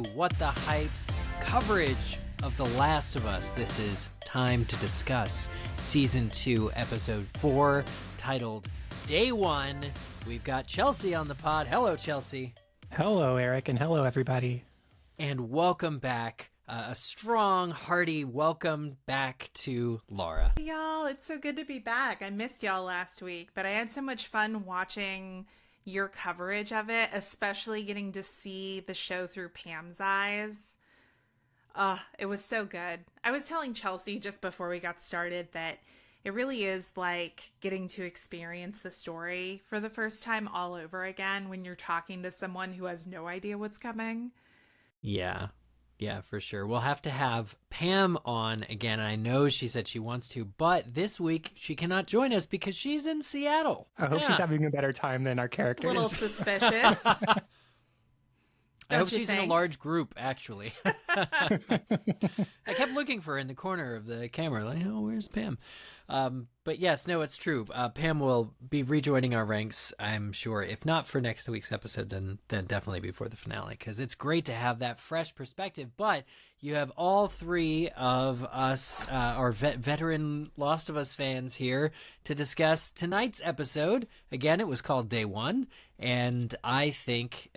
to What the Hype's coverage of The Last of Us. This is Time to Discuss Season 2, Episode 4, titled Day 1. We've got Chelsea on the pod. Hello, Chelsea. Hello, Eric, and hello, everybody. And welcome back. A strong, hearty welcome back to Laura. Hey, y'all, it's so good to be back. I missed y'all last week, but I had so much fun watching your coverage of it, especially getting to see the show through Pam's eyes. It was so good. I was telling Chelsea just before we got started that it really is like getting to experience the story for the first time all over again when you're talking to someone who has no idea what's coming. Yeah, for sure. We'll have to have Pam on again. I know she said she wants to, but this week she cannot join us because she's in Seattle. I hope she's having a better time than our characters. A little suspicious. I hope she's in a large group, actually. I kept looking for her in the corner of the camera, like, oh, where's Pam? But yes, no, it's true. Pam will be rejoining our ranks, I'm sure. If not for next week's episode, then definitely before the finale, because it's great to have that fresh perspective. But you have all three of us, our veteran Last of Us fans here to discuss tonight's episode. Again, it was called Day 1, and I think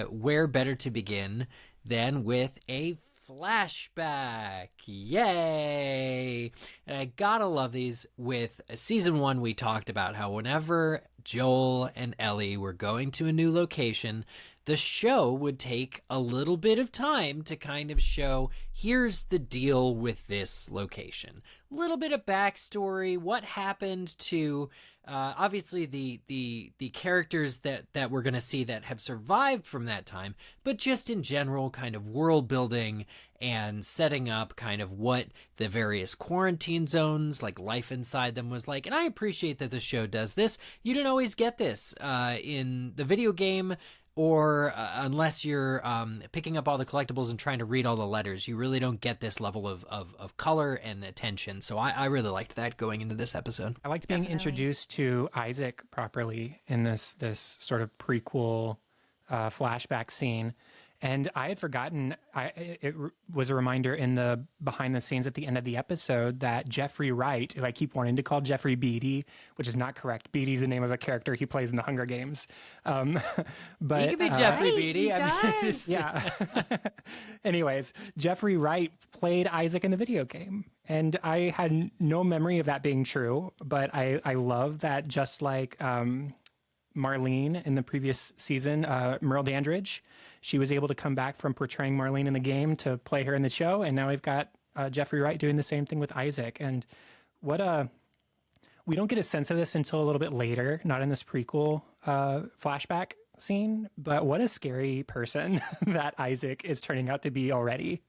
where better to begin than with a flashback. Yay! And I gotta love these. With season 1, we talked about how whenever Joel and Ellie were going to a new location, the show would take a little bit of time to kind of show, here's the deal with this location. A little bit of backstory, what happened to obviously the characters that we're going to see that have survived from that time, but just in general kind of world building and setting up kind of what the various quarantine zones, like life inside them, was like. And I appreciate that the show does this. You don't always get this in the video game, or unless you're picking up all the collectibles and trying to read all the letters. You really don't get this level of color and attention. So I really liked that going into this episode. I liked being introduced to Isaac properly in this sort of prequel flashback scene. And I had forgotten, it was a reminder in the behind the scenes at the end of the episode that Jeffrey Wright, who I keep wanting to call Jeffrey Beatty, which is not correct. Beatty's the name of a character he plays in the Hunger Games. But he could be Jeffrey Beatty. Yeah. Anyways, Jeffrey Wright played Isaac in the video game. And I had no memory of that being true, but I love that, just like Marlene in the previous season, Merle Dandridge, she was able to come back from portraying Marlene in the game to play her in the show. And now we've got Jeffrey Wright doing the same thing with Isaac. And we don't get a sense of this until a little bit later, not in this prequel flashback scene, but what a scary person that Isaac is turning out to be already.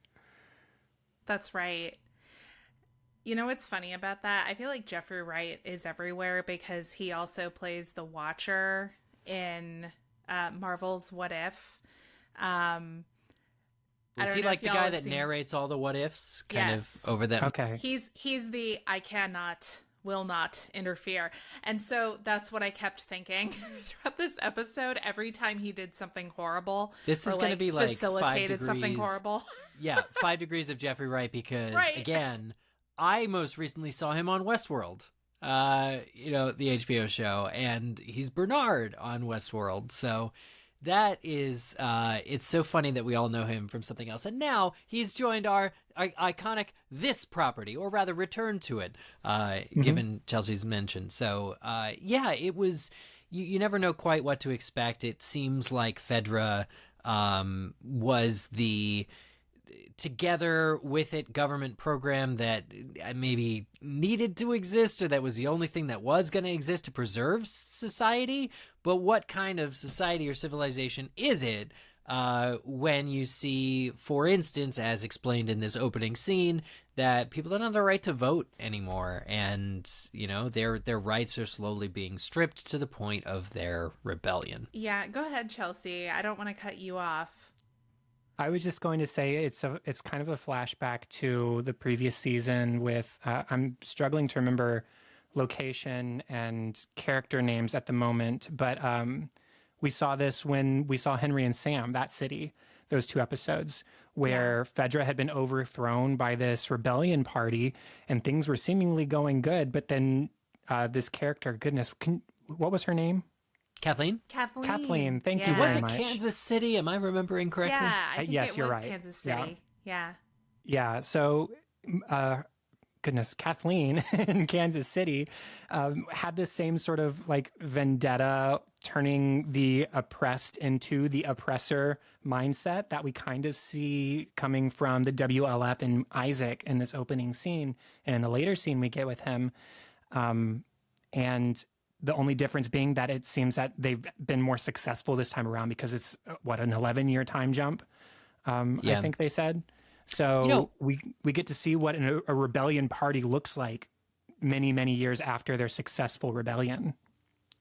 That's right. You know what's funny about that? I feel like Jeffrey Wright is everywhere because he also plays the Watcher in Marvel's What If. Is he like the guy that narrates all the what ifs kind of over them? Okay. He's the I cannot, will not interfere. And so that's what I kept thinking throughout this episode. Every time he did something horrible, this is going to be like facilitated something horrible. Yeah, 5 degrees of Jeffrey Wright, because again, I most recently saw him on Westworld, the HBO show, and he's Bernard on Westworld. So that is, it's so funny that we all know him from something else. And now he's joined our iconic This property, or rather returned to it, given Chelsea's mention. So, it was, you never know quite what to expect. It seems like Fedra was the together with it government program that maybe needed to exist, or that was the only thing that was going to exist to preserve society. But what kind of society or civilization is it when you see, for instance, as explained in this opening scene, that people don't have the right to vote anymore, and their rights are slowly being stripped to the point of their rebellion? Yeah, go ahead, Chelsea. I don't want to cut you off. I was just going to say it's kind of a flashback to the previous season with I'm struggling to remember location and character names at the moment, but we saw this when we saw Henry and Sam, that city. those 2 episodes, where Fedra had been overthrown by this rebellion party and things were seemingly going good. But then this character, goodness, what was her name? Kathleen? Kathleen, thank you Was very it much. Kansas City? Am I remembering correctly? Yeah, I think yes, it you're was right. Kansas City. Yeah. Yeah. So, goodness, Kathleen in Kansas City had this same sort of like vendetta, turning the oppressed into the oppressor mindset that we kind of see coming from the WLF and Isaac in this opening scene and in the later scene we get with him. And the only difference being that it seems that they've been more successful this time around because it's an 11-year time jump. I think they said. So we get to see what a rebellion party looks like many, many years after their successful rebellion.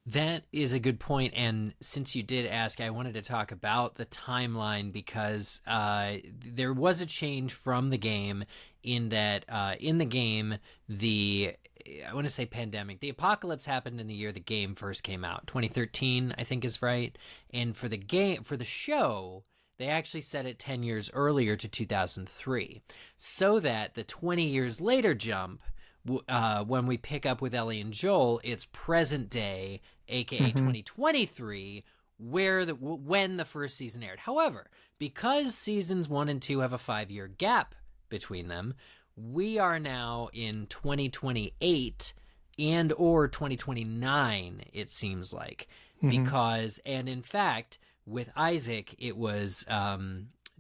That is a good point. And since you did ask, I wanted to talk about the timeline because there was a change from the game in that in the game, I want to say pandemic. The apocalypse happened in the year the game first came out. 2013, I think is right. And for the show, they actually set it 10 years earlier to 2003. So that the 20 years later jump, when we pick up with Ellie and Joel, it's present day, aka 2023, when the first season aired. However, because seasons 1 and 2 have a 5-year gap between them, we are now in 2028 and or 2029, it seems like. Because, and in fact, with Isaac, it was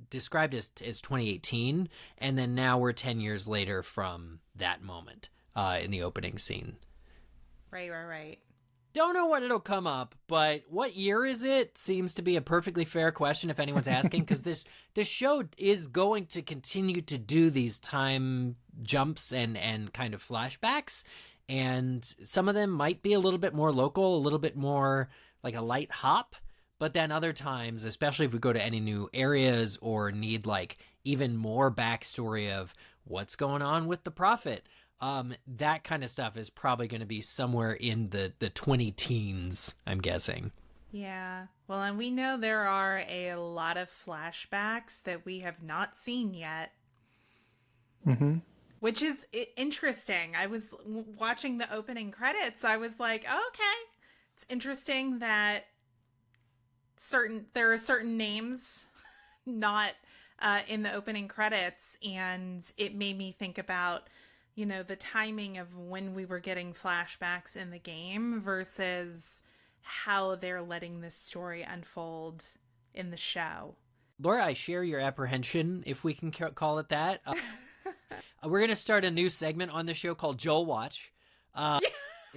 described as 2018, and then now we're 10 years later from that moment in the opening scene. Right. Don't know when it'll come up, but what year is it seems to be a perfectly fair question if anyone's asking, because this show is going to continue to do these time jumps and kind of flashbacks, and some of them might be a little bit more local, a little bit more like a light hop, but then other times, especially if we go to any new areas or need like even more backstory of what's going on with the Prophet, that kind of stuff is probably going to be somewhere in the 20 teens, I'm guessing. Yeah. Well, and we know there are a lot of flashbacks that we have not seen yet. Which is interesting. I was watching the opening credits. I was like, oh, okay. It's interesting that there are certain names not in the opening credits, and it made me think about the timing of when we were getting flashbacks in the game versus how they're letting this story unfold in the show. Laura, I share your apprehension, if we can call it that. We're going to start a new segment on the show called Joel Watch.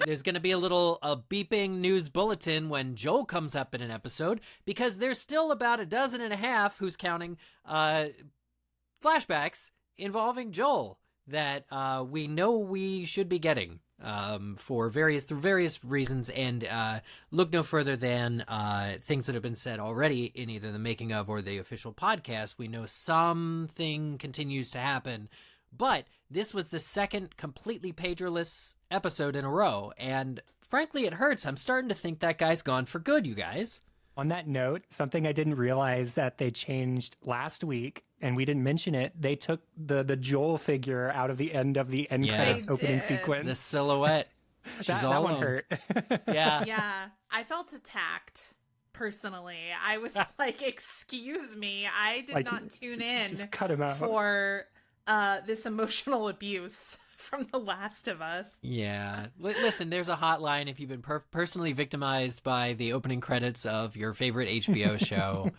There's going to be a beeping news bulletin when Joel comes up in an episode, because there's still about 12.5, who's counting, flashbacks involving Joel that we know we should be getting through various reasons, and look no further than things that have been said already in either the making of or the official podcast. We know something continues to happen, but this was the second completely Pedro-less episode in a row, and frankly it hurts. I'm starting to think that guy's gone for good, you guys. On that note, something I didn't realize that they changed last week, and we didn't mention it, they took the Joel figure out of the end credits opening sequence. The silhouette. that one hurt. Yeah. Yeah. I felt attacked, personally. I was like, excuse me, I did not tune in just cut him out. For this emotional abuse from The Last of Us. Yeah. Listen, there's a hotline if you've been personally victimized by the opening credits of your favorite HBO show.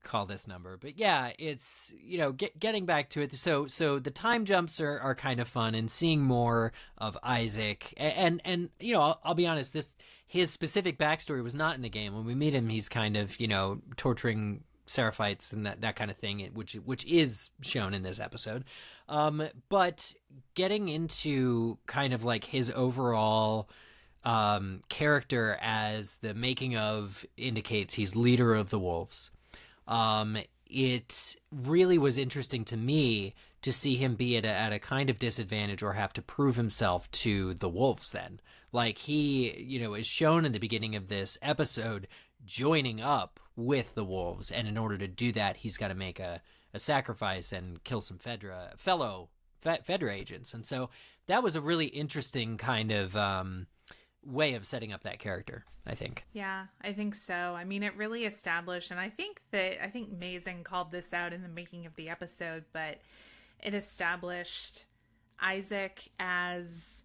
Call this number. But yeah, it's, getting back to it. So the time jumps are kind of fun, and seeing more of Isaac and I'll be honest, his specific backstory was not in the game. When we meet him, he's kind of, torturing Seraphites and that kind of thing, which is shown in this episode. But getting into kind of like his overall character, as the making of indicates, he's leader of the wolves. It really was interesting to me to see him be at a kind of disadvantage or have to prove himself to the wolves then. Like he, is shown in the beginning of this episode joining up with the wolves, and in order to do that, he's got to make a sacrifice and kill some fellow Fedra agents. And so that was a really interesting kind of way of setting up that character, I think. Yeah, I think so. I mean, it really established, and I think Mazin called this out in the making of the episode, but it established Isaac as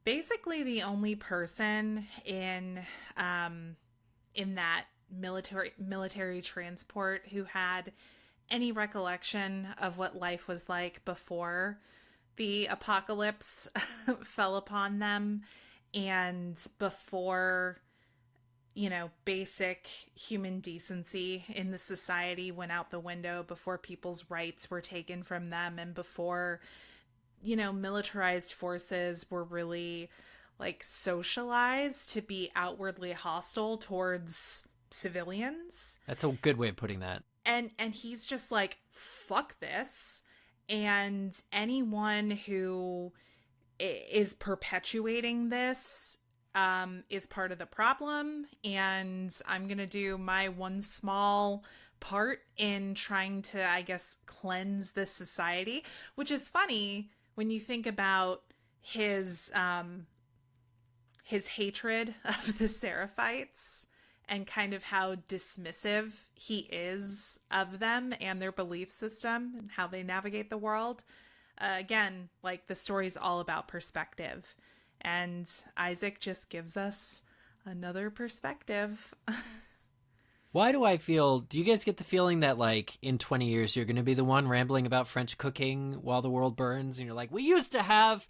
basically the only person in that military transport who had any recollection of what life was like before the apocalypse fell upon them, and before, you know, basic human decency in the society went out the window, before people's rights were taken from them, and before, you know, militarized forces were really like socialized to be outwardly hostile towards civilians. That's a good way of putting that. And he's just like, fuck this. And anyone who is perpetuating this is part of the problem. And I'm going to do my one small part in trying to, I guess, cleanse this society, which is funny when you think about his hatred of the Seraphites and kind of how dismissive he is of them and their belief system and how they navigate the world. Again, like, the story's all about perspective, and Isaac just gives us another perspective. Why do you guys get the feeling that, like, in 20 years you're going to be the one rambling about French cooking while the world burns, and you're like, we used to have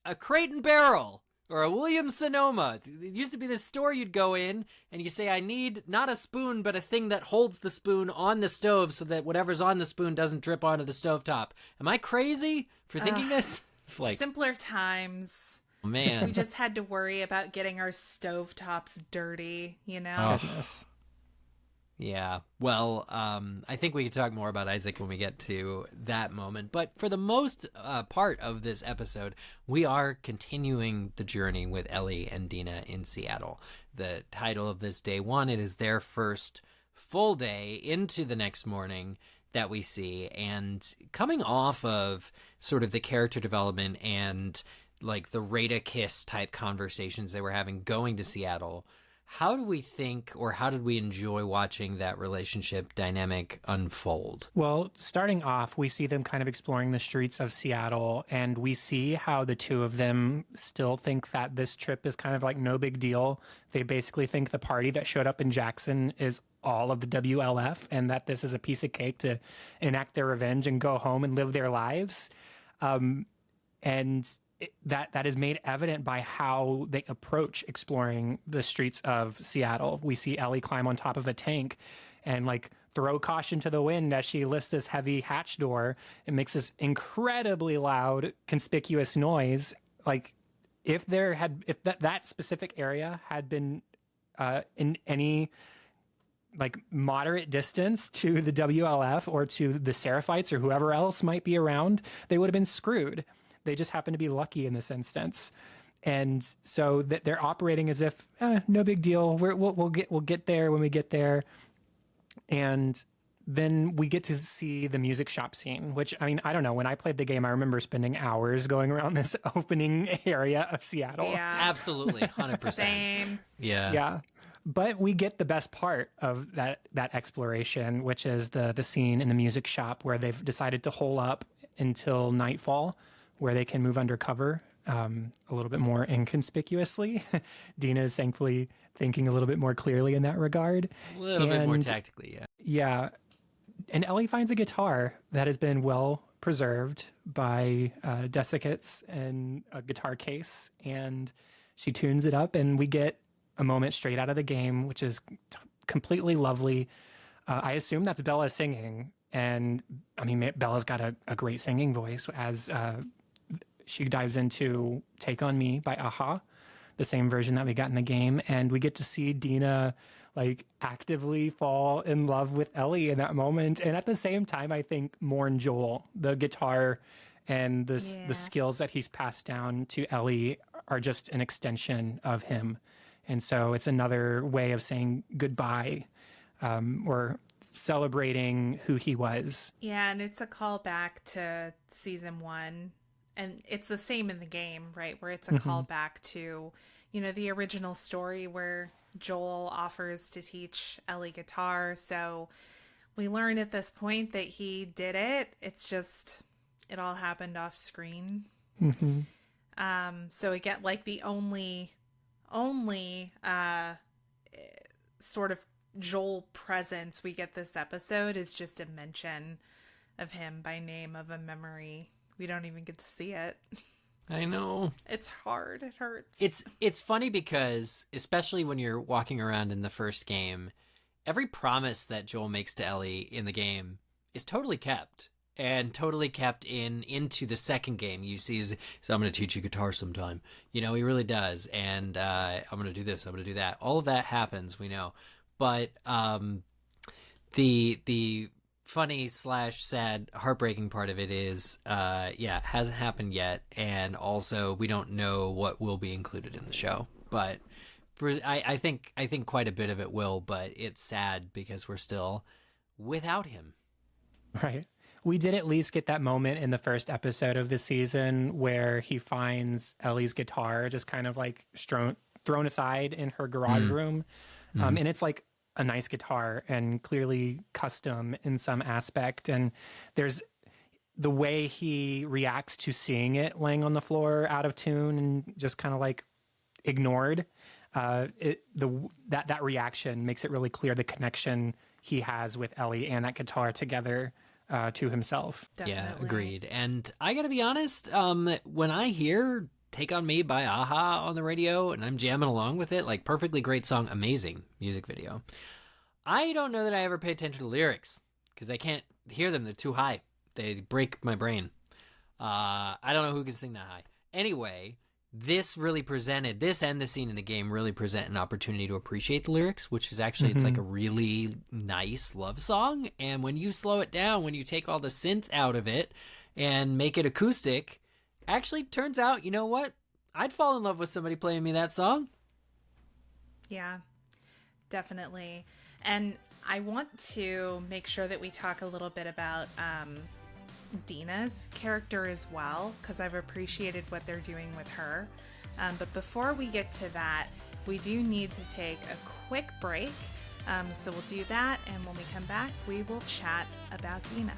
a Crate and Barrel or a Williams Sonoma. It used to be this store you'd go in and you say, I need not a spoon, but a thing that holds the spoon on the stove so that whatever's on the spoon doesn't drip onto the stovetop. Am I crazy for thinking this? It's like simpler times. Oh, man. We just had to worry about getting our stovetops dirty, you know? Oh, goodness. Yeah, well, I think we can talk more about Isaac when we get to that moment. But for the most part of this episode, we are continuing the journey with Ellie and Dina in Seattle. The title of this day one, it is their first full day into the next morning that we see. And coming off of sort of the character development and like the Rada Kiss type conversations they were having going to Seattle, how do we think, or how did we enjoy watching that relationship dynamic unfold? Well, starting off, we see them kind of exploring the streets of Seattle, and we see how the two of them still think that this trip is kind of like no big deal. They basically think the party that showed up in Jackson is all of the WLF, and that this is a piece of cake to enact their revenge and go home and live their lives. That is made evident by how they approach exploring the streets of Seattle. We see Ellie climb on top of a tank and like throw caution to the wind as she lifts this heavy hatch door and makes this incredibly loud, conspicuous noise. Like if that specific area had been in any like moderate distance to the WLF or to the Seraphites or whoever else might be around, they would have been screwed. They just happen to be lucky in this instance. And so they're operating as if, no big deal. We'll get there when we get there. And then we get to see the music shop scene, which, I mean, I don't know. When I played the game, I remember spending hours going around this opening area of Seattle. Yeah. Absolutely. 100%. Same. Yeah. Yeah. But we get the best part of that exploration, which is the scene in the music shop where they've decided to hole up until nightfall, where they can move undercover a little bit more inconspicuously. Dina is thankfully thinking a little bit more clearly in that regard. A little bit more tactically, yeah. Yeah. And Ellie finds a guitar that has been well preserved by desiccates and a guitar case, and she tunes it up, and we get a moment straight out of the game, which is completely lovely. I assume that's Bella singing, and I mean, Bella's got a great singing voice as she dives into Take On Me by a-ha, the same version that we got in the game. And we get to see Dina like actively fall in love with Ellie in that moment. And at the same time, I think mourn Joel. The guitar and the skills that he's passed down to Ellie are just an extension of him. And so it's another way of saying goodbye or celebrating who he was. Yeah, and it's a callback to season 1. And it's the same in the game, right? Where it's a callback to, the original story where Joel offers to teach Ellie guitar. So we learn at this point that he did it. It's just, it all happened off screen. So again, like the only sort of Joel presence we get this episode is just a mention of him by name of a memory. We don't even get to see it. I know. It's hard. It hurts. It's funny because, especially when you're walking around in the first game, every promise that Joel makes to Ellie in the game is totally kept. And totally kept into the second game. You see, so I'm going to teach you guitar sometime. He really does. And I'm going to do this. I'm going to do that. All of that happens, we know. But the funny / sad, heartbreaking part of it is, hasn't happened yet. And also, we don't know what will be included in the show. But I think quite a bit of it will. But it's sad because we're still without him. Right. We did at least get that moment in the first episode of the season where he finds Ellie's guitar just kind of like thrown aside in her garage room. And it's like a nice guitar and clearly custom in some aspect. And there's the way he reacts to seeing it laying on the floor out of tune and just kind of like ignored. That reaction makes it really clear the connection he has with Ellie and that guitar together. To himself. Definitely. Yeah, agreed. And I gotta be honest, when I hear Take On Me by Aha on the radio and I'm jamming along with it, like perfectly great song, amazing music video, I don't know that I ever pay attention to lyrics because I can't hear them. They're too high. They break my brain. I don't know who can sing that high. Anyway, this and the scene in the game really present an opportunity to appreciate the lyrics, which is actually, it's like a really nice love song. And when you slow it down, when you take all the synth out of it and make it acoustic, actually turns out, you know what? I'd fall in love with somebody playing me that song. Yeah, definitely. And I want to make sure that we talk a little bit about Dina's character as well, because I've appreciated what they're doing with her. But before we get to that, we do need to take a quick break. So we'll do that, and when we come back, we will chat about Dina.